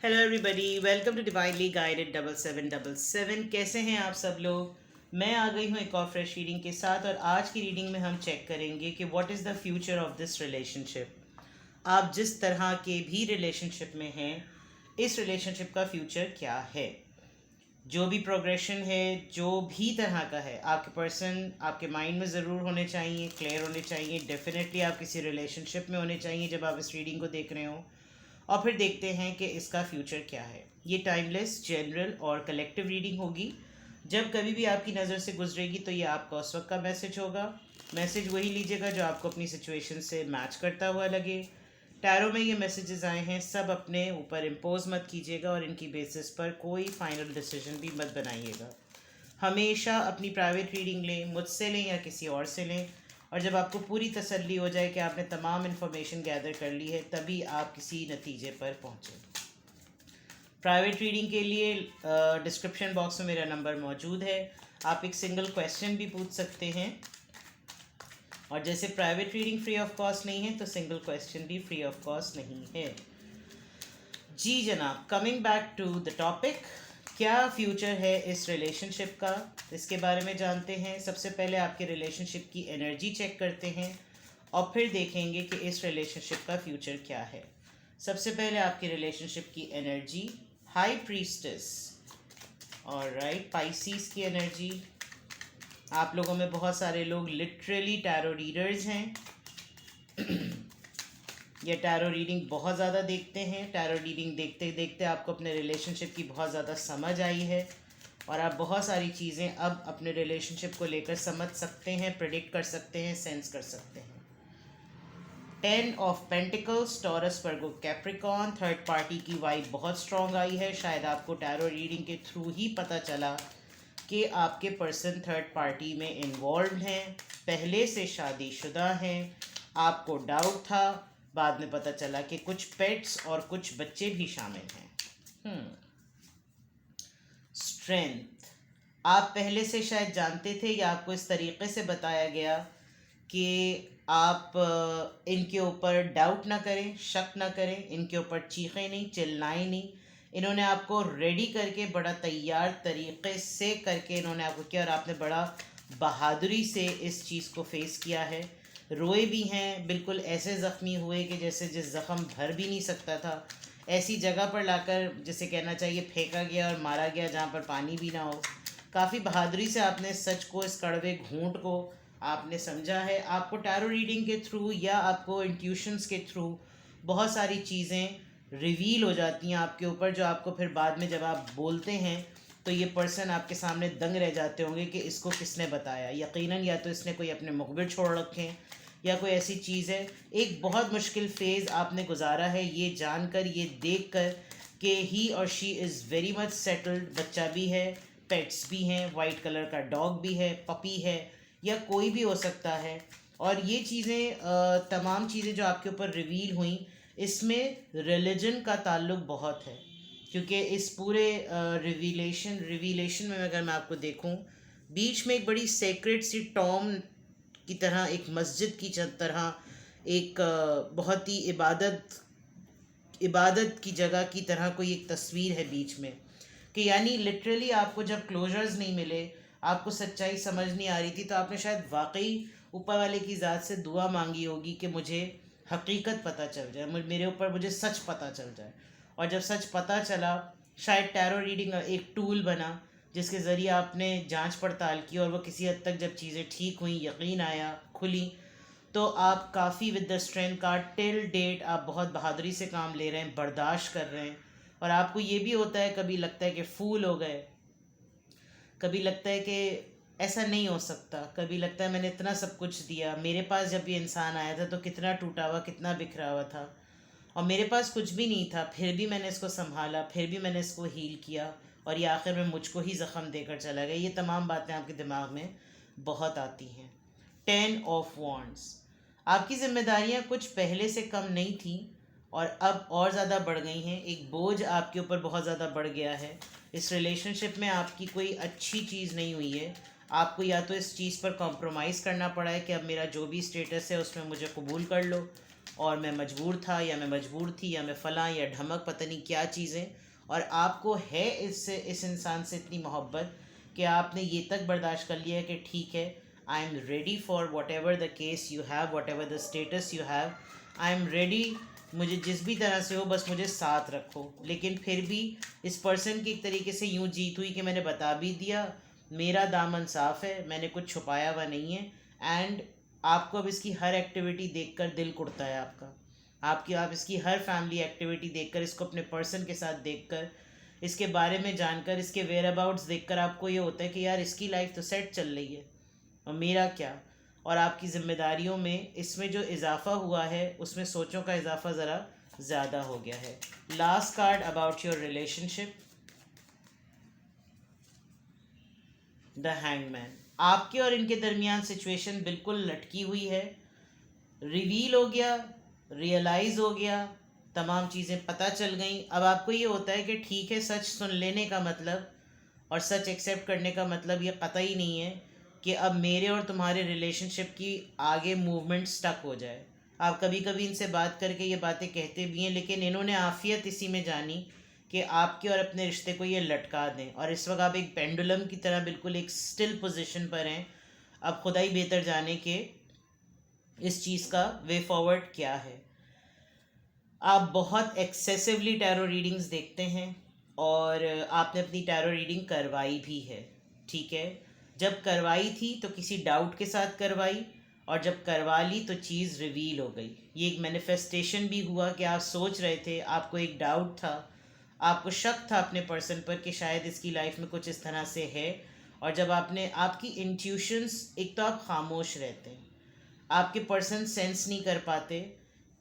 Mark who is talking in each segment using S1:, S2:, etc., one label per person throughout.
S1: Hello everybody, welcome to divinely guided 7777। कैसे हैं आप सब लोग। मैं आ गई हूँ एक और फ्रेश रीडिंग के साथ, और आज की रीडिंग में हम चेक करेंगे कि what is the future of this relationship. आप जिस तरह के भी रिलेशनशिप में हैं, इस रिलेशनशिप का फ्यूचर क्या है। जो भी प्रोग्रेशन है, जो भी तरह का है, आपके पर्सन आपके माइंड में ज़रूर होने चाहिए, क्लियर होने चाहिए। डेफिनेटली आप किसी रिलेशनशिप में होने चाहिए जब आप इस रीडिंग को देख रहे हो। और फिर देखते हैं कि इसका फ्यूचर क्या है। ये टाइमलेस, जनरल और कलेक्टिव रीडिंग होगी। जब कभी भी आपकी नज़र से गुजरेगी तो ये आपका उस वक्त का मैसेज होगा। मैसेज वही लीजिएगा जो आपको अपनी सिचुएशन से मैच करता हुआ लगे। टैरो में ये मैसेजेस आए हैं, सब अपने ऊपर इम्पोज मत कीजिएगा और इनकी बेसिस पर कोई फाइनल डिसीजन भी मत बनाइएगा। हमेशा अपनी प्राइवेट रीडिंग लें, मुझसे लें या किसी और से लें, और जब आपको पूरी तसल्ली हो जाए कि आपने तमाम इन्फॉर्मेशन गैदर कर ली है, तभी आप किसी नतीजे पर पहुँचें। प्राइवेट रीडिंग के लिए डिस्क्रिप्शन बॉक्स में मेरा नंबर मौजूद है। आप एक सिंगल क्वेश्चन भी पूछ सकते हैं, और जैसे private reading free of cost नहीं है, तो सिंगल क्वेश्चन भी फ्री ऑफ कॉस्ट नहीं है। जी जनाब, coming back to the topic, क्या फ्यूचर है इस रिलेशनशिप का, इसके बारे में जानते हैं। सबसे पहले आपके रिलेशनशिप की एनर्जी चेक करते हैं, और फिर देखेंगे कि इस रिलेशनशिप का फ्यूचर क्या है। सबसे पहले आपकी रिलेशनशिप की एनर्जी, हाई प्रीस्टेस और राइट पाइसीस की एनर्जी। आप लोगों में बहुत सारे लोग लिटरली टैरो रीडर्स हैं। ये टैरो रीडिंग बहुत ज़्यादा देखते हैं। टैरो रीडिंग देखते देखते आपको अपने रिलेशनशिप की बहुत ज़्यादा समझ आई है, और आप बहुत सारी चीज़ें अब अपने रिलेशनशिप को लेकर समझ सकते हैं, प्रेडिक्ट कर सकते हैं, सेंस कर सकते हैं। 10 of pentacles, taurus, Virgo, Capricorn. Third party की वाइब बहुत स्ट्रॉन्ग आई है। शायद आपको टैरो रीडिंग के थ्रू ही पता चला कि आपके पर्सन थर्ड पार्टी में इन्वॉल्व हैं, पहले से शादीशुदा हैं। आपको डाउट था, बाद में पता चला कि कुछ पेट्स और कुछ बच्चे भी शामिल हैं। स्ट्रेंथ, आप पहले से शायद जानते थे या आपको इस तरीके से बताया गया कि आप इनके ऊपर डाउट ना करें, शक ना करें, इनके ऊपर चीखें नहीं, चिल्लाएं नहीं। इन्होंने आपको रेडी करके, बड़ा तैयार तरीके से करके इन्होंने आपको किया, और आपने बड़ा बहादुरी से इस चीज़ को फेस किया है। रोए भी हैं, बिल्कुल ऐसे ज़ख्मी हुए कि जैसे जिस ज़ख़म भर भी नहीं सकता था, ऐसी जगह पर लाकर, जिसे कहना चाहिए फेंका गया और मारा गया जहाँ पर पानी भी ना हो। काफ़ी बहादुरी से आपने सच को, इस कड़वे घूंट को आपने समझा है। आपको टैरो रीडिंग के थ्रू या आपको इंट्यूशंस के थ्रू बहुत सारी चीज़ें रिवील हो जाती हैं आपके ऊपर, जो आपको फिर बाद में जब आप बोलते हैं तो ये पर्सन आपके सामने दंग रह जाते होंगे कि इसको किसने बताया। यकीनन या तो इसने कोई अपने मुखबिर छोड़ रखे हैं, या कोई ऐसी चीज़ है। एक बहुत मुश्किल फेज़ आपने गुजारा है, ये जानकर, ये देख कर कि ही और she is very much settled. बच्चा भी है, पेट्स भी हैं, वाइट कलर का डॉग भी है, पपी है, या कोई भी हो सकता है। और ये चीज़ें, तमाम चीज़ें जो आपके ऊपर रिवील हुई, इसमें रिलीजन का ताल्लुक बहुत है, क्योंकि इस पूरे रिवीलेशन में अगर मैं आपको देखूं, बीच में एक बड़ी सेक्रेट सी टॉम की तरह, एक मस्जिद की तरह, एक बहुत ही इबादत की जगह की तरह कोई एक तस्वीर है बीच में, कि यानी लिटरली आपको जब क्लोजर्स नहीं मिले, आपको सच्चाई समझ नहीं आ रही थी, तो आपने शायद वाकई ऊपर वाले की ज़ात से दुआ मांगी होगी कि मुझे हकीकत पता चल जाए, मेरे ऊपर मुझे सच पता चल जाए। और जब सच पता चला, शायद टैरो रीडिंग एक टूल बना जिसके ज़रिए आपने जांच पड़ताल की, और वो किसी हद तक जब चीज़ें ठीक हुई, यकीन आया, खुली, तो आप काफ़ी विद द स्ट्रेंथ का टिल डेट आप बहुत बहादुरी से काम ले रहे हैं, बर्दाश्त कर रहे हैं। और आपको ये भी होता है, कभी लगता है कि फूल हो गए, कभी लगता है कि ऐसा नहीं हो सकता, कभी लगता है मैंने इतना सब कुछ दिया, मेरे पास जब ये इंसान आया था तो कितना टूटा हुआ, कितना बिखरा हुआ था, और मेरे पास कुछ भी नहीं था, फिर भी मैंने इसको संभाला, फिर भी मैंने इसको हील किया, और ये आखिर में मुझको ही ज़ख़म देकर चला गया। ये तमाम बातें आपके दिमाग में बहुत आती हैं। 10 ऑफ वॉन्ड्स, आपकी जिम्मेदारियां कुछ पहले से कम नहीं थी और अब और ज़्यादा बढ़ गई हैं। एक बोझ आपके ऊपर बहुत ज़्यादा बढ़ गया है। इस रिलेशनशिप में आपकी कोई अच्छी चीज़ नहीं हुई है। आपको या तो इस चीज़ पर कॉम्प्रोमाइज़ करना पड़ा है कि अब मेरा जो भी स्टेटस है उसमें मुझे कबूल कर लो, और मैं मजबूर था या मैं मजबूर थी या मैं फ़लाँ या ढमक पता नहीं क्या चीज़ें, और आपको है इस इंसान से इतनी मोहब्बत कि आपने ये तक बर्दाश्त कर लिया कि ठीक है, I am ready for what ever the case you have, what ever the status you have, I am ready, मुझे जिस भी तरह से हो बस मुझे साथ रखो। लेकिन फिर भी इस पर्सन की एक तरीके से यूँ जीत हुई कि मैंने बता भी दिया, मेरा दामन साफ़ है, मैंने कुछ छुपाया हुआ नहीं है। एंड आपको अब इसकी हर एक्टिविटी देखकर दिल कुड़ता है आपका, आप इसकी हर फैमिली एक्टिविटी देखकर, इसको अपने पर्सन के साथ देखकर, इसके बारे में जानकर, इसके वेयर अबाउट्स देखकर आपको ये होता है कि यार इसकी लाइफ तो सेट चल रही है और मेरा क्या। और आपकी ज़िम्मेदारियों में इसमें जो इजाफ़ा हुआ है उसमें सोचों का इजाफ़ा ज़रा ज़्यादा हो गया है। Last card about your relationship, the hangman. आपके और इनके दरमियान सिचुएशन बिल्कुल लटकी हुई है, रिवील हो गया, रियलाइज़ हो गया, तमाम चीज़ें पता चल गई। अब आपको ये होता है कि ठीक है, सच सुन लेने का मतलब और सच एक्सेप्ट करने का मतलब ये कतई नहीं है कि अब मेरे और तुम्हारे रिलेशनशिप की आगे मूवमेंट स्टक हो जाए। आप कभी कभी इनसे बात करके ये बातें कहते भी हैं, लेकिन इन्होंने आफियत इसी में जानी कि आपके और अपने रिश्ते को ये लटका दें, और इस वक्त आप एक पेंडुलम की तरह बिल्कुल एक स्टिल पोजीशन पर हैं। अब खुदा ही बेहतर जाने के इस चीज़ का वे फॉरवर्ड क्या है। आप बहुत एक्सेसिवली टैरो रीडिंग्स देखते हैं और आपने अपनी टैरो रीडिंग करवाई भी है, ठीक है। जब करवाई थी तो किसी डाउट के साथ करवाई, और जब करवा ली तो चीज़ रिवील हो गई। ये एक मैनिफेस्टेशन भी हुआ कि आप सोच रहे थे, आपको एक डाउट था, आपको शक था अपने पर्सन पर कि शायद इसकी लाइफ में कुछ इस तरह से है, और जब आपने, आपकी इंट्यूशंस, एक तो आप खामोश रहते हैं, आपके पर्सन सेंस नहीं कर पाते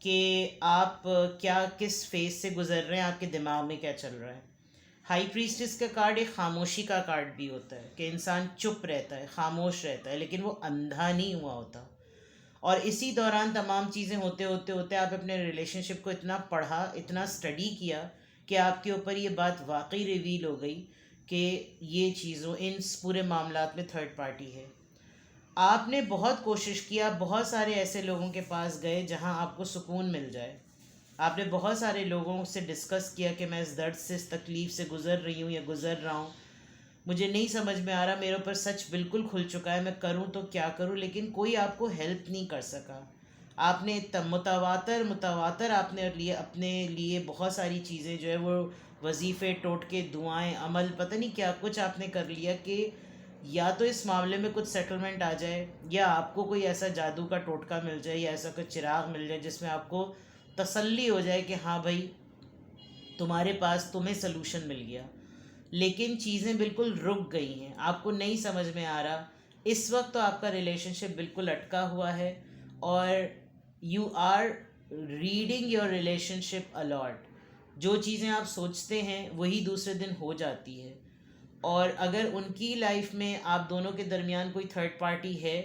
S1: कि आप क्या किस फेज से गुजर रहे हैं, आपके दिमाग में क्या चल रहा है। हाई प्रीस्टिस का कार्ड एक खामोशी का कार्ड भी होता है कि इंसान चुप रहता है, खामोश रहता है, लेकिन वो अंधा नहीं हुआ होता। और इसी दौरान तमाम चीज़ें होते होते होते आप अपने रिलेशनशिप को इतना पढ़ा, इतना स्टडी किया कि आपके ऊपर ये बात वाकई रिवील हो गई कि ये चीज़ों, इन पूरे मामलात में थर्ड पार्टी है। आपने बहुत कोशिश किया, बहुत सारे ऐसे लोगों के पास गए जहां आपको सुकून मिल जाए। आपने बहुत सारे लोगों से डिस्कस किया कि मैं इस दर्द से, इस तकलीफ़ से गुज़र रही हूँ या गुज़र रहा हूँ, मुझे नहीं समझ में आ रहा, मेरे ऊपर सच बिल्कुल खुल चुका है, मैं करूँ तो क्या करूँ, लेकिन कोई आपको हेल्प नहीं कर सका। आपने मुतवातर मुतवातर आपने लिए अपने लिए बहुत सारी चीज़ें जो है वो वजीफ़े, टोटके, दुआएं, अमल, पता नहीं क्या कुछ आपने कर लिया कि या तो इस मामले में कुछ सेटलमेंट आ जाए, या आपको कोई ऐसा जादू का टोटका मिल जाए, या ऐसा कोई चिराग मिल जाए जिसमें आपको तसल्ली हो जाए कि हाँ भाई, तुम्हारे पास, तुम्हें सलूशन मिल गया। लेकिन चीज़ें बिल्कुल रुक गई हैं, आपको नहीं समझ में आ रहा। इस वक्त तो आपका रिलेशनशिप बिल्कुल अटका हुआ है, और you are reading your relationship a lot. जो चीज़ें आप सोचते हैं वही दूसरे दिन हो जाती है। और अगर उनकी लाइफ में आप दोनों के दरमियान कोई थर्ड पार्टी है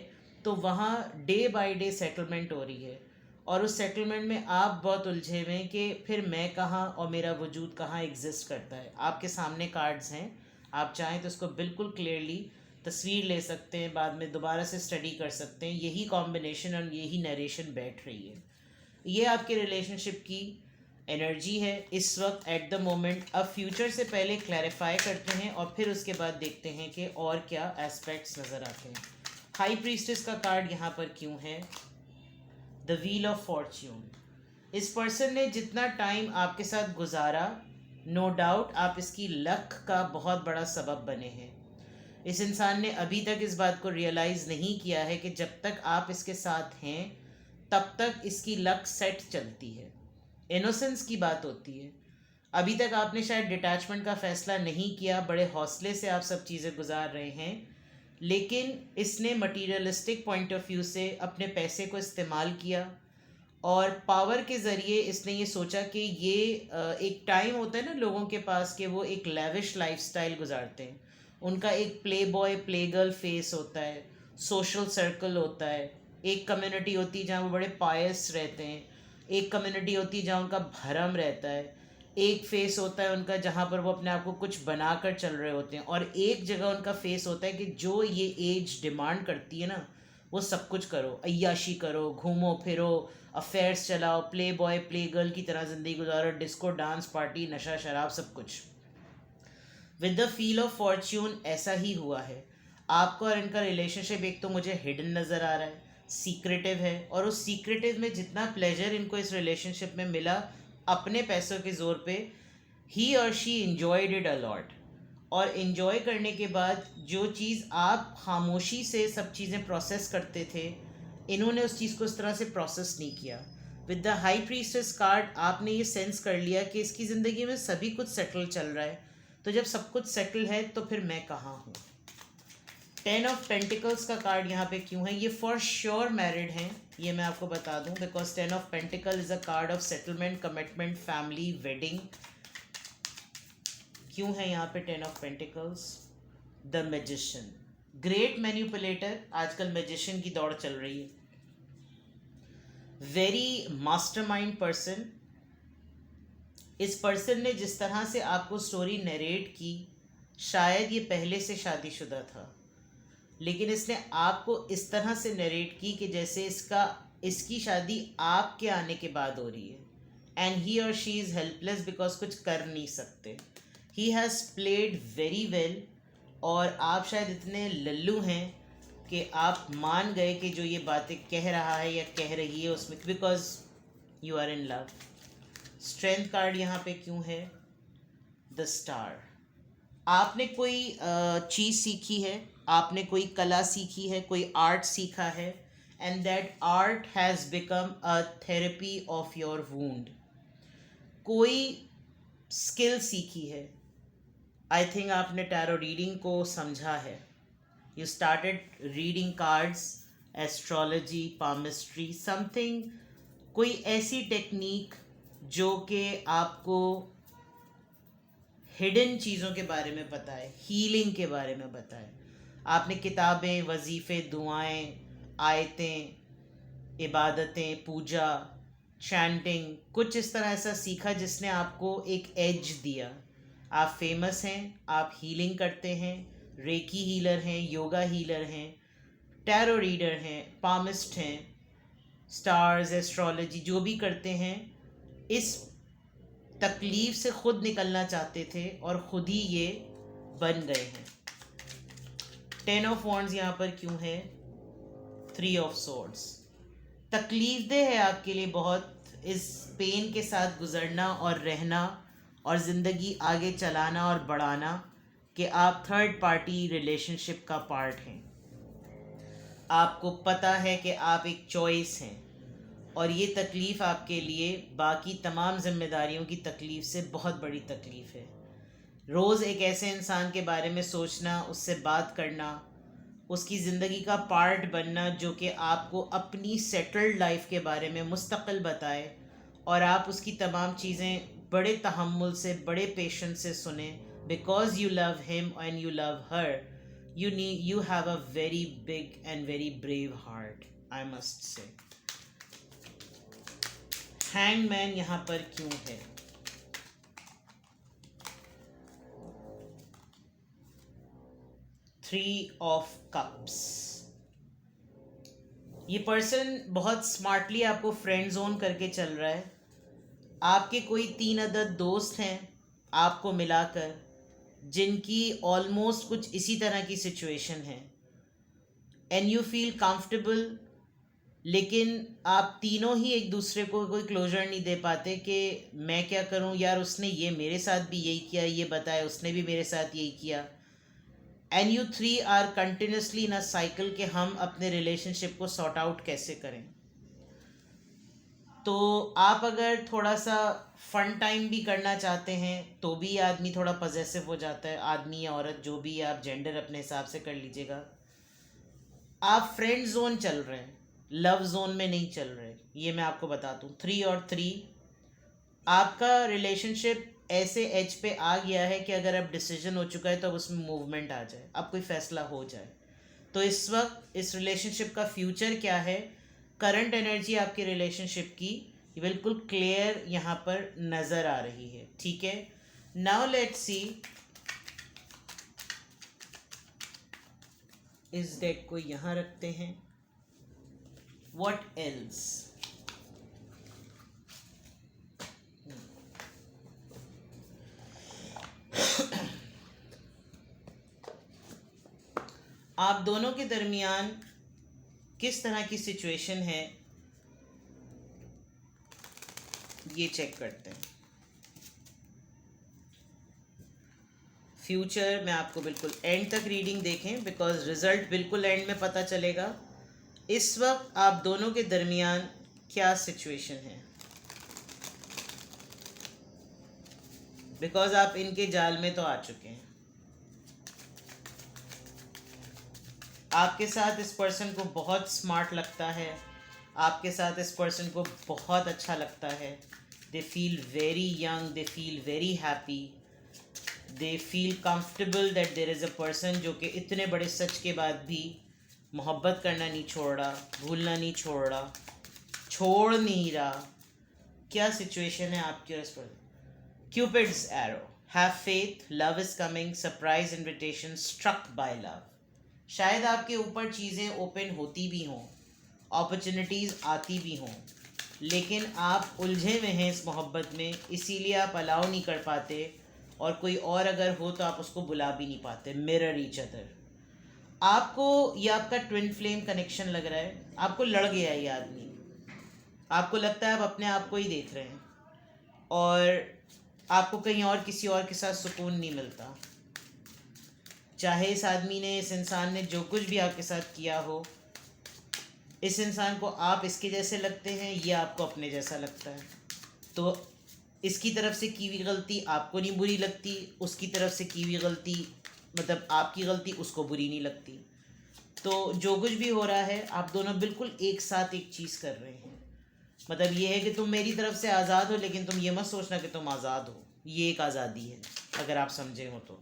S1: तो वहाँ डे बाय डे सेटलमेंट हो रही है, और उस सेटलमेंट में आप बहुत उलझे हुए हैं कि फिर मैं कहाँ और मेरा वजूद कहाँ एग्जिस्ट करता है। आपके सामने कार्ड्स हैं, आप चाहें तो उसको बिल्कुल क्लियरली तस्वीर ले सकते हैं, बाद में दोबारा से स्टडी कर सकते हैं। यही कॉम्बिनेशन और यही नरेशन बैठ रही है। ये आपके रिलेशनशिप की एनर्जी है इस वक्त, एट द मोमेंट। अब फ्यूचर से पहले क्लैरिफाई करते हैं और फिर उसके बाद देखते हैं कि और क्या एस्पेक्ट्स नज़र आते हैं। हाई प्रीस्टेस का कार्ड यहाँ पर क्यों है? The wheel of Fortune. इस पर्सन ने जितना टाइम आपके साथ गुजारा, नो डाउट आप इसकी लक का बहुत बड़ा सबब बने हैं। इस इंसान ने अभी तक इस बात को रियलाइज़ नहीं किया है कि जब तक आप इसके साथ हैं तब तक इसकी लक सेट चलती है। इनोसेंस की बात होती है। अभी तक आपने शायद डिटैचमेंट का फ़ैसला नहीं किया, बड़े हौसले से आप सब चीज़ें गुजार रहे हैं, लेकिन इसने मटीरियलिस्टिक पॉइंट ऑफ व्यू से अपने पैसे को इस्तेमाल किया, और पावर के ज़रिए इसने ये सोचा कि ये एक टाइम होता है ना लोगों के पास कि वो एक लेविश लाइफस्टाइल गुजारते हैं। उनका एक play boy play girl face होता है, सोशल सर्कल होता है, एक कम्युनिटी होती है जहाँ वो बड़े पायस रहते हैं, एक कम्युनिटी होती है जहाँ उनका भरम रहता है, एक फेस होता है उनका जहाँ पर वो अपने आप को कुछ बनाकर चल रहे होते हैं, और एक जगह उनका फेस होता है कि जो ये एज डिमांड करती है ना, वो सब कुछ करो, अय्याशी करो, घूमो फिरो, अफेयर्स चलाओ, प्ले बॉय प्ले गर्ल की तरह ज़िंदगी गुजारो, डिस्को डांस पार्टी नशा शराब सब कुछ। With the feel of Fortune ऐसा ही हुआ है। आपको और इनका रिलेशनशिप एक तो मुझे हिडन नज़र आ रहा है, सीक्रेटिव है, और उस सीक्रेटिव में जितना प्लेजर इनको इस रिलेशनशिप में मिला अपने पैसों के ज़ोर पे, ही और शी इन्जॉयड इट अलॉट। और इन्जॉय करने के बाद जो चीज़ आप खामोशी से सब चीज़ें प्रोसेस करते थे, इन्होंने उस चीज़ को इस तरह से प्रोसेस नहीं किया। With the high priestess card आपने ये सेंस कर लिया कि इसकी ज़िंदगी में सभी कुछ सेटल चल रहा है, तो जब सब कुछ सेटल है तो फिर मैं कहाँ हूँ। 10 ऑफ पेंटिकल्स का कार्ड यहाँ पे क्यों है? ये फॉर श्योर मैरिड हैं, ये मैं आपको बता दूँ, because 10 of pentacle is a card of settlement, commitment, family, wedding. क्यों है यहाँ पे 10 of pentacles? The magician, great manipulator, आजकल मैजिशियन की दौड़ चल रही है। Very mastermind person. इस पर्सन ने जिस तरह से आपको स्टोरी नरेट की, शायद ये पहले से शादीशुदा था, लेकिन इसने आपको इस तरह से नरेट की कि जैसे इसकी शादी आपके आने के बाद हो रही है, एंड ही और शी इज़ हेल्पलेस बिकॉज कुछ कर नहीं सकते। He has played very well, और आप शायद इतने लल्लू हैं कि आप मान गए कि जो ये बातें कह रहा है या कह रही है उसमें, because you are in love. Strength card यहाँ पे क्यों है? The star. आपने कोई चीज़ सीखी है, आपने कोई कला सीखी है, कोई आर्ट सीखा है, and that art has become a therapy of your wound. कोई स्किल सीखी है, आई थिंक आपने टैरो रीडिंग को समझा है। You started reading cards, astrology, palmistry, something, कोई ऐसी टेक्निक जो कि आपको हिडन चीज़ों के बारे में पता है, हीलिंग के बारे में पता है। आपने किताबें, वजीफ़े, दुआएं, आयतें, इबादतें, पूजा, चैंटिंग, कुछ इस तरह ऐसा सीखा जिसने आपको एक एज दिया। आप फेमस हैं, आप हीलिंग करते हैं, रेकी हीलर हैं, योगा हीलर हैं, टैरो रीडर हैं, पामिस्ट हैं, स्टार्स, एस्ट्रोलॉजी जो भी करते हैं, इस तकलीफ़ से ख़ुद निकलना चाहते थे और ख़ुद ही ये बन गए हैं। 10 ऑफ वॉन्ड्स यहाँ पर क्यों है? 3 ऑफ सोर्ड्स। तकलीफ़देह है आपके लिए बहुत इस पेन के साथ गुज़रना और रहना और ज़िंदगी आगे चलाना और बढ़ाना, कि आप थर्ड पार्टी रिलेशनशिप का पार्ट हैं। आपको पता है कि आप एक चॉइस हैं, और ये तकलीफ़ आपके लिए बाकी तमाम जिम्मेदारियों की तकलीफ़ से बहुत बड़ी तकलीफ़ है। रोज़ एक ऐसे इंसान के बारे में सोचना, उससे बात करना, उसकी ज़िंदगी का पार्ट बनना जो कि आपको अपनी सेटल्ड लाइफ के बारे में मुस्तकिल बताए, और आप उसकी तमाम चीज़ें बड़े तहम्मुल से, बड़े पेशेंस से सुने, because you love him and you love her. you have a very big and very brave heart, I must say. Hangman यहाँ पर क्यों है? Three of cups. ये पर्सन बहुत स्मार्टली आपको फ्रेंड जोन करके चल रहा है। आपके कोई 3 अदद दोस्त हैं आपको मिलाकर, जिनकी ऑलमोस्ट कुछ इसी तरह की सिचुएशन है, एंड यू फील कंफर्टेबल, लेकिन आप तीनों ही एक दूसरे को कोई क्लोजर नहीं दे पाते कि मैं क्या करूं यार, उसने ये मेरे साथ भी यही किया, ये बताया, उसने भी मेरे साथ यही किया। And you 3 are continuously in a cycle कि हम अपने रिलेशनशिप को सॉर्ट आउट कैसे करें। तो आप अगर थोड़ा सा फन टाइम भी करना चाहते हैं तो भी आदमी थोड़ा पजेसिव हो जाता है, आदमी या औरत जो भी, आप जेंडर अपने हिसाब से कर लीजिएगा। आप फ्रेंड जोन चल रहे हैं, लव जोन में नहीं चल रहे, ये मैं आपको बता दूँ। 3 और 3, आपका रिलेशनशिप ऐसे एज पे आ गया है कि अगर अब डिसीजन हो चुका है तो अब उसमें मूवमेंट आ जाए, अब कोई फैसला हो जाए। तो इस वक्त इस रिलेशनशिप का फ्यूचर क्या है, करंट एनर्जी आपके रिलेशनशिप की बिल्कुल क्लियर यहाँ पर नज़र आ रही है। ठीक है, नाउ लेट्स सी, इस डेक को यहाँ रखते हैं। What else? आप दोनों के दरमियान किस तरह की सिचुएशन है, ये चेक करते हैं. फ्यूचर में आपको बिल्कुल एंड तक रीडिंग देखें, बिकॉज रिजल्ट बिल्कुल एंड में पता चलेगा. इस वक्त आप दोनों के दरमियान क्या सिचुएशन है, बिकॉज आप इनके जाल में तो आ चुके हैं. आपके साथ इस पर्सन को बहुत स्मार्ट लगता है, आपके साथ इस पर्सन को बहुत अच्छा लगता है. They feel very young, they feel very happy, they feel comfortable that there is a person जो कि इतने बड़े सच के बाद भी मोहब्बत करना नहीं छोड़ रहा, भूलना नहीं छोड़ रहा, छोड़ नहीं रहा. क्या सिचुएशन है आपके इस पर? Cupid's arrow, have faith, love is coming, surprise invitation, struck by love. शायद आपके ऊपर चीज़ें ओपन होती भी हों, अपॉर्चुनिटीज़ आती भी हों, लेकिन आप उलझे हुए हैं इस मोहब्बत में, इसीलिए आप अलाउ नहीं कर पाते. और कोई और अगर हो तो आप उसको बुला भी नहीं पाते. Mirror each other. आपको ये आपका ट्विन फ्लेम कनेक्शन लग रहा है. आपको लड़ गया ये आदमी. आपको लगता है आप अपने आप को ही देख रहे हैं और आपको कहीं और किसी और के साथ सुकून नहीं मिलता. चाहे इस आदमी ने, इस इंसान ने जो कुछ भी आपके साथ किया हो, इस इंसान को आप इसके जैसे लगते हैं, ये आपको अपने जैसा लगता है. तो इसकी तरफ से की हुई गलती आपको नहीं बुरी लगती, उसकी तरफ से की हुई गलती, मतलब आपकी गलती उसको बुरी नहीं लगती. तो जो कुछ भी हो रहा है आप दोनों बिल्कुल एक साथ एक चीज़ कर रहे हैं. मतलब ये है कि तुम मेरी तरफ से आज़ाद हो, लेकिन तुम ये मत सोचना कि तुम आज़ाद हो. ये एक आज़ादी है अगर आप समझे हो तो.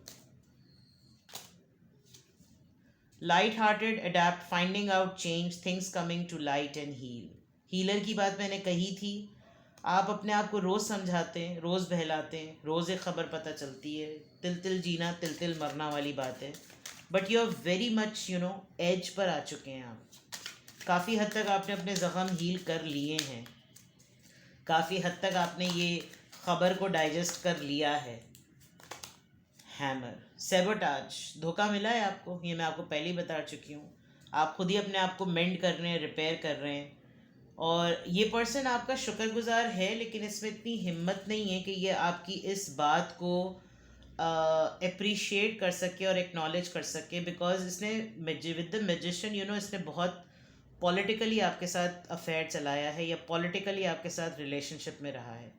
S1: Light hearted, adept, finding out change, things coming to light and heal. Healer की बात मैंने कही थी. आप अपने आप को रोज़ समझाते हैं, रोज़ बहलाते हैं, रोज़ एक ख़बर पता चलती है. तिल तिल जीना तिल तिल मरना वाली बात है. But you are very much edge पर आ चुके हैं आप. काफ़ी हद तक आपने अपने ज़ख़म हील कर लिए हैं. काफ़ी हद तक आपने ये ख़बर को डाइजेस्ट कर लिया है. हैमर, सेबोटाज, धोखा मिला है आपको, ये मैं आपको पहले ही बता चुकी हूँ. आप खुद ही अपने आप को मेंड कर रहे हैं, रिपेयर कर रहे हैं. और ये पर्सन आपका शुक्रगुजार है, लेकिन इसमें इतनी हिम्मत नहीं है कि ये आपकी इस बात को अप्रिशिएट कर सके और एक्नॉलेज कर सके. बिकॉज इसने विद द मैजिशियन इसने बहुत पॉलिटिकली आपके साथ अफेयर चलाया है या पॉलिटिकली आपके साथ रिलेशनशिप में रहा है.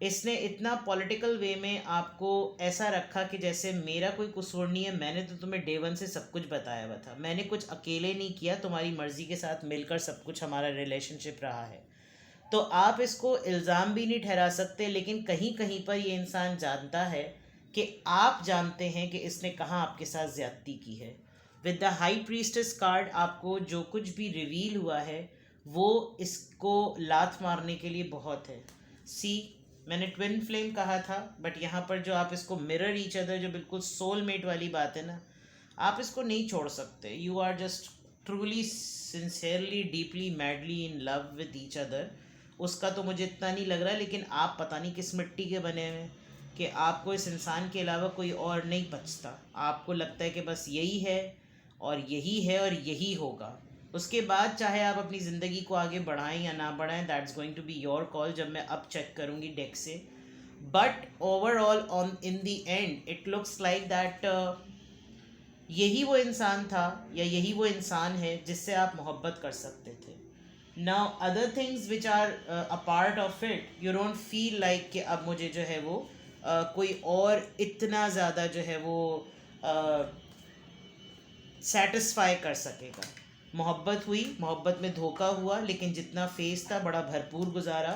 S1: इसने इतना पॉलिटिकल वे में आपको ऐसा रखा कि जैसे मेरा कोई कसूर नहीं है, मैंने तो तुम्हें डे वन से सब कुछ बताया हुआ था, मैंने कुछ अकेले नहीं किया, तुम्हारी मर्ज़ी के साथ मिलकर सब कुछ हमारा रिलेशनशिप रहा है. तो आप इसको इल्ज़ाम भी नहीं ठहरा सकते, लेकिन कहीं कहीं पर ये इंसान जानता है कि आप जानते हैं कि इसने कहाँ आपके साथ ज़्यादती की है. With the high priestess card आपको जो कुछ भी रिवील हुआ है वो इसको लात मारने के लिए बहुत है. सी, मैंने ट्विन फ्लेम कहा था, बट यहाँ पर जो आप इसको मिरर ईच अदर, जो बिल्कुल सोलमेट वाली बात है ना, आप इसको नहीं छोड़ सकते. You are just truly sincerely deeply madly in love with each other. उसका तो मुझे इतना नहीं लग रहा, लेकिन आप पता नहीं किस मिट्टी के बने हुए कि आपको इस इंसान के अलावा कोई और नहीं बचता. आपको लगता है कि बस यही है और यही है और यही होगा. उसके बाद चाहे आप अपनी ज़िंदगी को आगे बढ़ाएं या ना बढ़ाएं, that's going to be your call, जब मैं अब चेक करूँगी डेक से. But overall on in the end it looks like that यही वो इंसान था या यही वो इंसान है जिससे आप मोहब्बत कर सकते थे. Now other things which are a part of it, you don't feel like कि अब मुझे जो है वो कोई और इतना ज़्यादा जो है वो सेटिस्फाई कर सकेगा. मोहब्बत हुई, मोहब्बत में धोखा हुआ, लेकिन जितना फेस था बड़ा भरपूर गुजारा,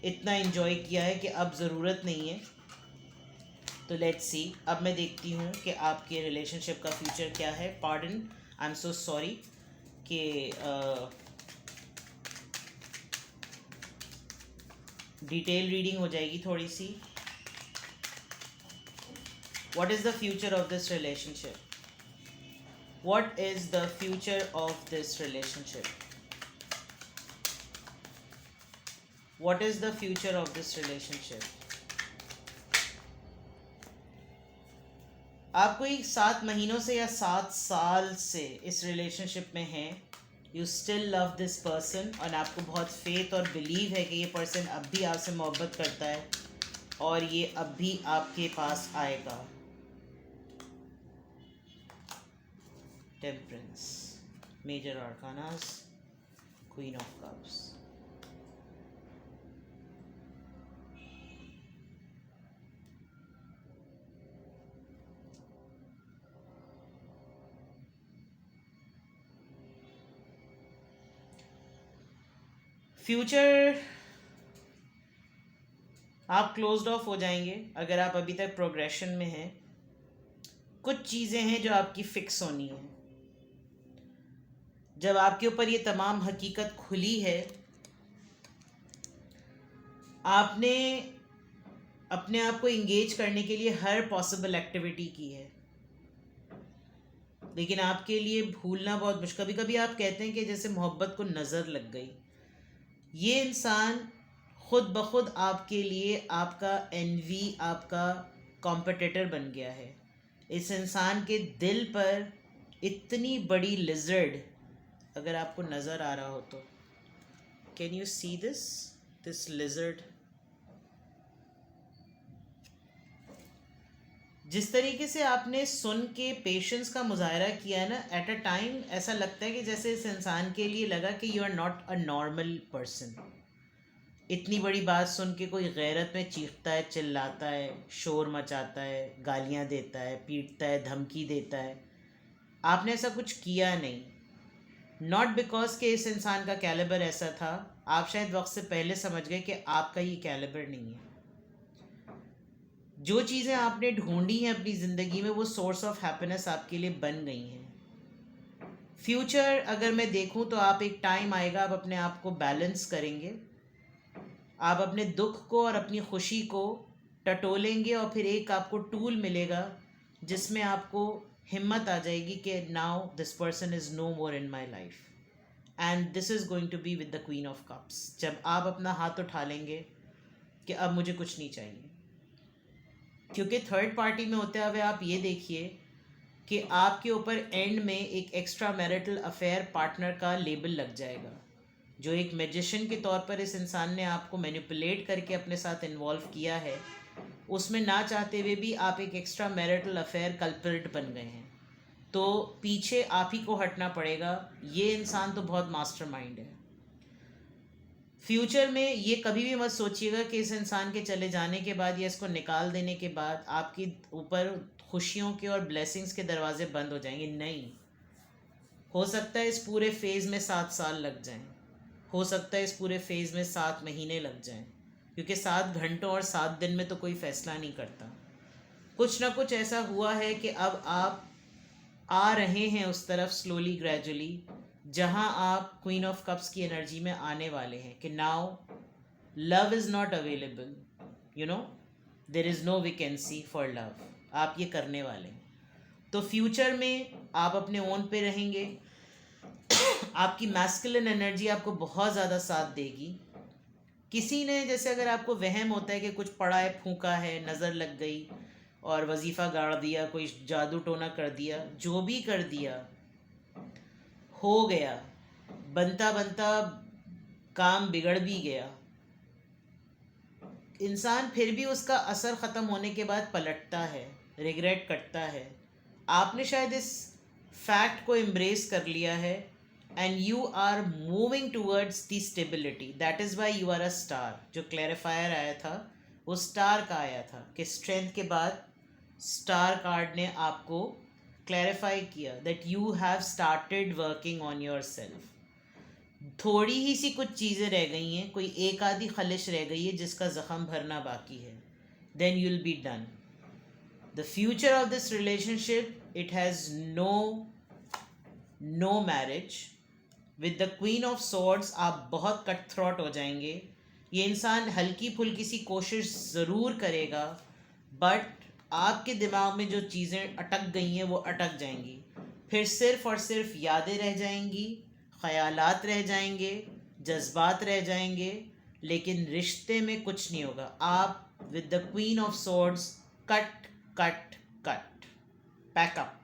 S1: इतना इन्जॉय किया है कि अब ज़रूरत नहीं है. तो लेट्स सी. अब मैं देखती हूँ कि आपके रिलेशनशिप का फ्यूचर क्या है. Pardon, I am so sorry कि डिटेल रीडिंग हो जाएगी थोड़ी सी. What is the future of this relationship? What is the future of this relationship? What is the future of this relationship? आप कोई 7 महीनों से या 7 साल से इस रिलेशनशिप में हैं, you still love this person, और आपको बहुत फेथ और बिलीव है कि ये पर्सन अब भी आपसे मोहब्बत करता है और ये अब भी आपके पास आएगा. Temperance, major arcanas, queen of cups. Future आप क्लोज्ड ऑफ हो जाएंगे अगर आप अभी तक प्रोग्रेशन में हैं. कुछ चीज़ें हैं जो आपकी फिक्स होनी है. जब आपके ऊपर ये तमाम हकीकत खुली है, आपने अपने आप को इंगेज करने के लिए हर पॉसिबल एक्टिविटी की है, लेकिन आपके लिए भूलना बहुत मुश्किल. कभी कभी आप कहते हैं कि जैसे मोहब्बत को नज़र लग गई. ये इंसान खुद ब खुद आपके लिए आपका एनवी, आपका कॉम्पिटिटर बन गया है. इस इंसान के दिल पर इतनी बड़ी लिजर्ड, अगर आपको नज़र आ रहा हो तो, can you see this lizard? जिस तरीके से आपने सुन के पेशेंस का मुजाहरा किया है ना, एट अ टाइम ऐसा लगता है कि जैसे इस इंसान के लिए लगा कि you are not a normal person. इतनी बड़ी बात सुन के कोई गैरत में चीखता है, चिल्लाता है, शोर मचाता है, गालियां देता है, पीटता है, धमकी देता है. आपने ऐसा कुछ किया नहीं. नॉट बिकॉज कि इस इंसान का कैलिबर ऐसा था, आप शायद वक्त से पहले समझ गए कि आपका ये कैलिबर नहीं है. जो चीज़ें आपने ढूंढी हैं अपनी ज़िंदगी में, वो सोर्स ऑफ हैप्पीनेस आपके लिए बन गई हैं. फ्यूचर अगर मैं देखूं तो आप एक टाइम आएगा, आप अपने आप को बैलेंस करेंगे, आप अपने दुख को और अपनी खुशी को टटोलेंगे, और फिर एक आपको टूल मिलेगा जिसमें आपको हिम्मत आ जाएगी कि now this person is no more in my life, and this is going to be with the queen of cups. जब आप अपना हाथ उठा लेंगे कि अब मुझे कुछ नहीं चाहिए. क्योंकि थर्ड पार्टी में होते हुए आप ये देखिए कि आपके ऊपर एंड में एक एक्स्ट्रा मैरिटल अफेयर पार्टनर का लेबल लग जाएगा, जो एक मैजिशियन के तौर पर इस इंसान ने आपको मैनिपुलेट करके अपने साथ इन्वॉल्व किया है. उसमें ना चाहते हुए भी आप एक एक्स्ट्रा मैरिटल अफेयर कल्प्रिट बन गए हैं. तो पीछे आप ही को हटना पड़ेगा. ये इंसान तो बहुत मास्टरमाइंड है. फ्यूचर में ये कभी भी मत सोचिएगा कि इस इंसान के चले जाने के बाद या इसको निकाल देने के बाद आपके ऊपर खुशियों के और ब्लेसिंग्स के दरवाजे बंद हो जाएंगे. नहीं, हो सकता है इस पूरे फेज़ में 7 साल लग जाएं, हो सकता है इस पूरे फेज़ में 7 महीने लग जाएं, क्योंकि 7 घंटों और 7 दिन में तो कोई फ़ैसला नहीं करता. कुछ ना कुछ ऐसा हुआ है कि अब आप आ रहे हैं उस तरफ स्लोली ग्रेजुअली, जहां आप क्वीन ऑफ कप्स की एनर्जी में आने वाले हैं कि now love is not available, you know, there is no vacancy for love. आप ये करने वाले हैं. तो फ्यूचर में आप अपने ओन पे रहेंगे. आपकी मैस्कुलिन एनर्जी आपको बहुत ज़्यादा साथ देगी. किसी ने, जैसे अगर आपको वहम होता है कि कुछ पड़ा है, फूंका है, नज़र लग गई और वजीफ़ा गाड़ दिया, कोई जादू टोना कर दिया, जो भी कर दिया हो गया, बनता बनता काम बिगड़ भी गया. इंसान फिर भी उसका असर ख़त्म होने के बाद पलटता है, रिग्रेट करता है. आपने शायद इस फैक्ट को एम्ब्रेस कर लिया है, and you are moving towards the stability. That is why you are a star. जो क्लैरिफायर आया था वो स्टार का आया था कि स्ट्रेंथ के बाद स्टार कार्ड ने आपको क्लैरिफाई किया that you have started working on your self. थोड़ी ही सी कुछ चीज़ें रह गई हैं, कोई एक आधी खलिश रह गई है जिसका ज़ख़म भरना बाकी है. Then you will be done. The future of this relationship, it has no marriage. With the queen of swords आप बहुत कट थ्रॉट हो जाएंगे. ये इंसान हल्की फुल्की सी कोशिश ज़रूर करेगा, बट आपके दिमाग में जो चीज़ें अटक गई हैं वो अटक जाएंगी. फिर सिर्फ़ और सिर्फ यादें रह जाएंगी, ख़यालात रह जाएंगे, जज्बात रह जाएंगे, लेकिन रिश्ते में कुछ नहीं होगा। आप with the queen of swords, cut cut cut, pack up.